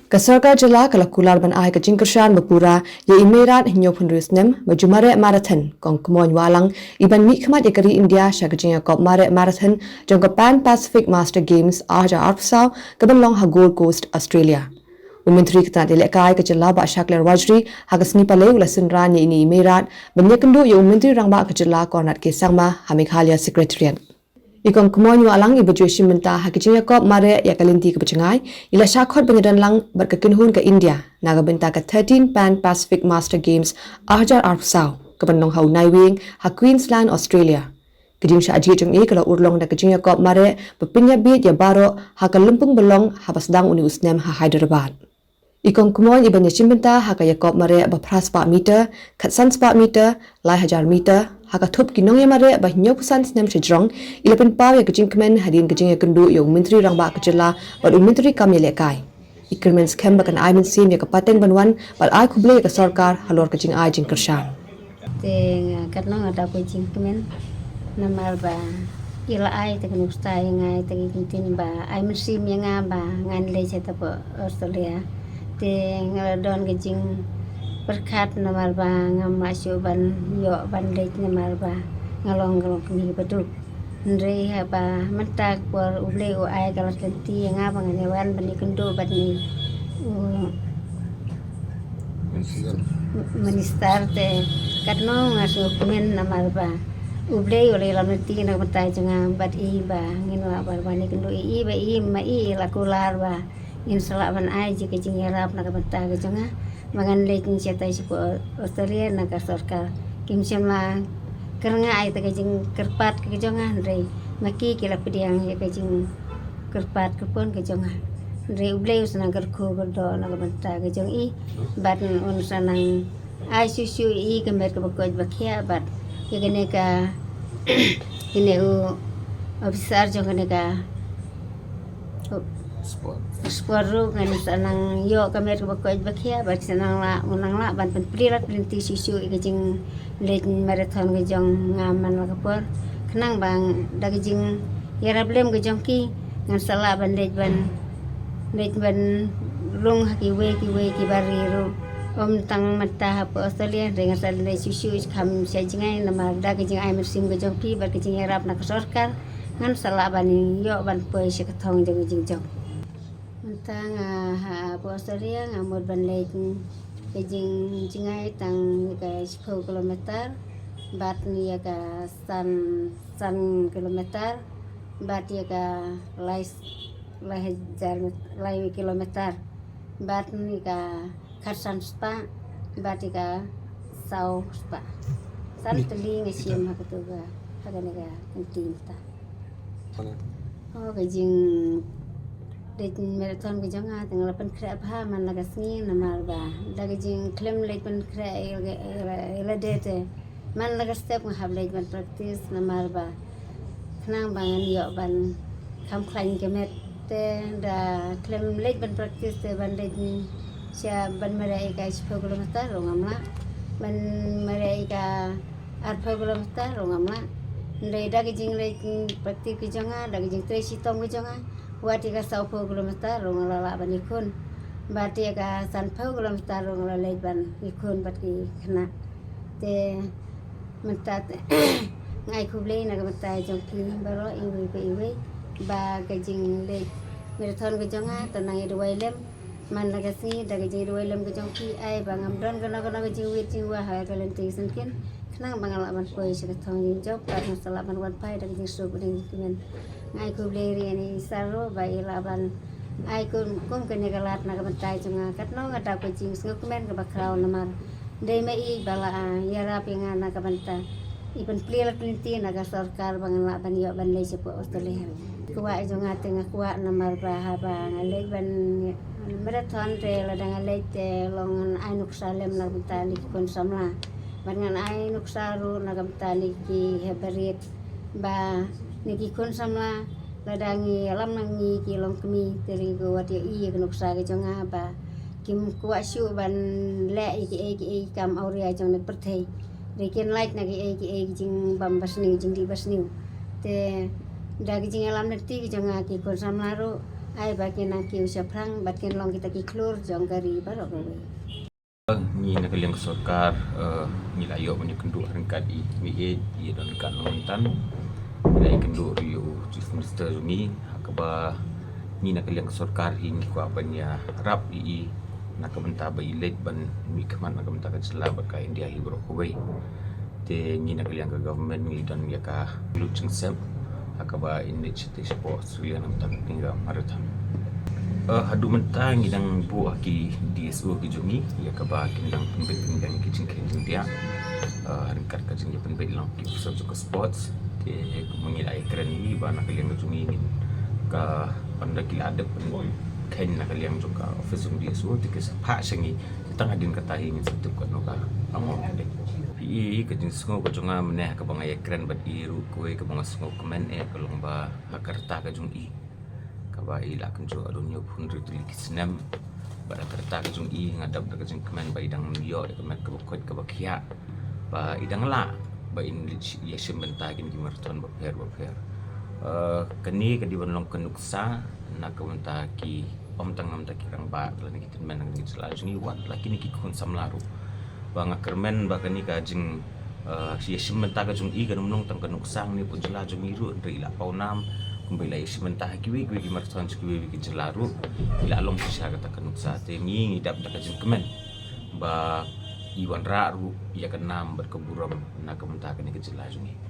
Kasarga jala kalakular ban ai ka jingkershan bapura ye imerat hinyopun rusnem majumare marathon kong kemon walang iban mi khmat yakari India shagajing kop mare marathon jong Pan Pacific Master Games aja arpsau kaban long ha Gold Coast Australia. Menteri Ketan Elekai Kejala Bak Syakler Wajri hagasni palai ulasun ran ye ini imerat banyakendu ye Menteri Rangba Kejala Kornat Kesangma Hamikhalia Secretariat. Ikon kemoy walang ibu Joshim menta hakijinya kop mare ya kalinti ke pecengai ila syakot pengedan lang berkekinhun ke India naga benta ke 13 Pan Pacific Master Games ajar arpsau ke pendong hau Naiwing ha Queensland Australia. Kejing syaji jeng kalau urlong da kejinya kop mare bepinya bit ya baro ha kalumpung belong ha pasdang uni usnem ha Hyderabad. Ikon kemoy iban ya chimbenta ha kaya kop mare bapras 4 meter, katsan 4 meter, lai hajar meter haka thup kinong ya mare bah nyok pusan snem sejrong ila pen pau ya kejing kemen hadin kejing ya kendu ya Menteri Rangba Kejala bad Menteri Kamil Lekai. Ikermen skem bakan ai men sim ya kapateng banwan bad ai kuble ka sarkar halor kejing ai jing kershan. Teng katnong ada kejing kemen namal ba ila ai te kenu stai ngai te kintin ba ai men sim ya nga ba ngan le chata po Australia teng don kejing berkat namal ba ngam masuk ban yo ban lek namal ba ngalong kini betul ndrei ha ba mentak por uble o ai kalau kenti nga ba ngawan ban ikendo ban ni minister te katno ngasu kumen namal ba uble ole la menti na bentai janga bat I ba ngino ba ban ikendo I ba I ma I la kular ba insala ban ai ji ke jingerap na bentai ke janga mangan lekin cetai si Australia na ka sarkar kim semla keranga ai ta kajing kerpat ke jonga rei maki kila pediang ya kajing kerpat ke pon ke jonga rei ublei usna kerku kerdo na ka banta ke jong I bat un sanang ai susu I ke met ke bakoj bakhia bat ke gene ka ine u officer jong gene ka Sport ngani sanang yo kamer ko ko bakhia ba sanang la unang la ban prirat printi sisu ikajing late marathon ke jong ngaman la kapor kenang bang dagijing yara blem ke jong ki ngan sala ban late ban rung ki we ki bari ru om tang mata ha po Australia dengan sal le sisu kham sajingai nama dagijing ai mersim ke jong ki bar ke jing yarap na sarkar ngan sala ban yo ban poi se kathong jong jong tang ha po Australia ngamud ban lek kejing jingai tang ka 10 kilometer bat ni ya ka san kilometer bat ya ka lai kilometer bat ni ka kharsan spa bat ya ka sau spa san teling siam ha tu ga ha ga kentin ta oh kejing lek marathon ke jonga tengah pen kra pha man laga sni namal ba daga jing klem lek pen kra ela dete man laga step ngah lek ban practice namal ba knang bangan yo ban kham khlain ke met te da klem lek ban practice te ban lek sia ban marai ka 10 kilometer rongamla ban marai ka 8 kilometer rongamla ndai daga jing lek practice ke jonga daga jing tre sitong ke jonga Wati ka 10 kilometer rong lala ban ikun bati ka 30 kilometer rong lala ban ikun bat ki khna te mentat ngai kuble na ka mata jong ki baro iwi ba ka jing le marathon ka jonga tanang idwai lem man la ka si da ka jing idwai lem ka jong ki ai ba ngam don ka na ka jing wit jing wa ha ka len ti san kin khna ba ngala ban poi se ka thong jing job ka sala ban wan pai da ka jing su bin kimen ai ku leri ni saro bai laban ai ku kum kene galat na kabantai junga katno ngata ku jing sngu kemen ke bakrau namar dei mai bala yara pinga na kabanta iban plila kelinti naga sarkar bangan mak ban yo ban lei sepo Australia kuwa jonga tengah kuwa namar bahaba ngalei ban marathon te ladang ngalei te long ainuk salem na tali kon samla bangan ainuk saru naga tali ki heberit ba niki kon samla ladangi alam nangi ki long kemi teri go wat i kenuk sa ke jonga ba kim kuwa syu ban le ki kam auria jong ne perthei rekin like na ki jing bam basni jing di basni te dagi jing alam nanti ki jonga ki kon samlaru ai ba ki na ki usya prang bat ken long kita ki klur jong gari baro go ni nak liang sokar ni layo punya kenduk rengkat i don kan nonton ni kenduk rio chief minister ni akaba ni nak liang sokar hing ko apanya rap i nak benta ba ilet ban mi kman nak benta ka sela ba ka India hi bro ko te ni nak liang ka government ni don ya ka luching sem akaba initiative sports ria nak tak tinggal marathon hadu mentang idang bu aki DSO ki jungi ya ka ba kindang pembedang ki jingkin dia rengkat ka jing penbed lang ki pusat juga sports te mengilai keren ni ba nak liang jungi ni ka panda kila ada pen ken nak liang juga office DSO te ke pa sengi tang adin ka tahi ni satu ka no ka amon de i ka jing sngo ka junga meneh ka bangai keren bat iru koe ka bangai sngo komen ka lomba hakarta ka jungi kaba ila kenjo adonyo pun rituli kisnem pada kerta ke jung i ngadap ke jung kemen ba idang yo ke kemen ke bokot ke bakia ba idang la ba in ya benta gin ki marathon ba per keni ke di bonlong kenuksa na ke benta ki om tang nam ta kirang ba lan ki men nang ki sela jung i wat laki ni ki kun samlaru ba ngakermen ba keni ka jing ya benta ke jung i ke nomnong tang kenuksang ni pun jela jung i ru ri la paunam kumbila isi mentah kiwi ki marathon kiwi ki jelaru ila long kisah kata kanuk sate ni ngidap dak jin kemen ba iwan ra ru ya kenam berkeburam nak mentah kini ke jelajungi